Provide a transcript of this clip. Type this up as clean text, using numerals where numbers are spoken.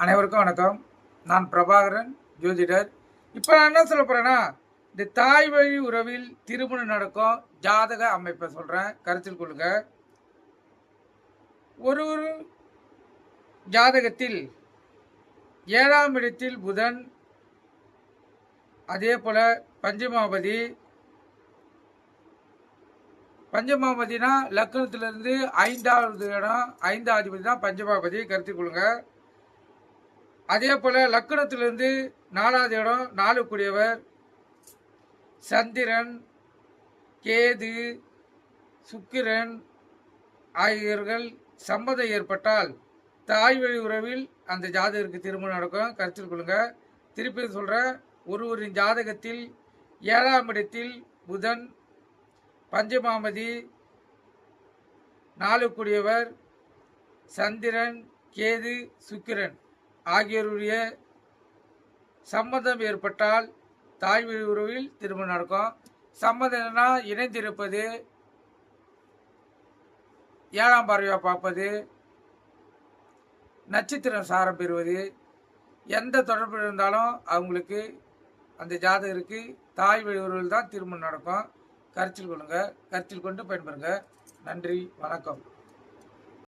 அனைவருக்கும் வணக்கம். நான் பிரபாகரன், ஜோதிடர். இப்போ நான் என்ன சொல்ல போகிறேன்னா, இந்த தாய் வழி உறவில் திருமணம் நடக்கும் ஜாதக அமைப்பை சொல்கிறேன், கருத்தில் கொள்ளுங்க. ஒரு ஜாதகத்தில் 7ஆம் இடத்தில் புதன், அதே போல் பஞ்சமாபதினா லக்னத்திலிருந்து 5வது இடம், 5வது அதிபதி தான் பஞ்சமாபதி, கருத்தில் கொள்ளுங்க. அதே போல் லக்னத்திலிருந்து 4வது இடம், 4 கூடியவர் சந்திரன், கேது, சுக்கிரன் ஆகியோர்கள் சம்மதம் ஏற்பட்டால் தாய் வழி உறவில் அந்த ஜாதகருக்கு திருமணம் நடக்கும், கருத்தில் கொள்ளுங்க. திருப்பி சொல்கிறேன், ஒருவரின் ஜாதகத்தில் 7ஆம் இடத்தில் புதன், பஞ்சமாபதி, 4 கூடியவர் சந்திரன், கேது, சுக்கிரன் ஆகியோருடைய சம்மதம் ஏற்பட்டால் தாய் வழி உறவில் திருமணம் நடக்கும். சம்மதம்னா இணைந்திருப்பது, 7ஆம் பார்வையாக பார்ப்பது, நட்சத்திரம் சாரம் பெறுவது, எந்த தொடர்பு இருந்தாலும் அவங்களுக்கு அந்த ஜாதகருக்கு தாய் வழி உறவில் தான் திருமணம் நடக்கும். கருத்தில் கொள்ளுங்க, கருத்தில் கொண்டு பயன்பெறுங்க. நன்றி, வணக்கம்.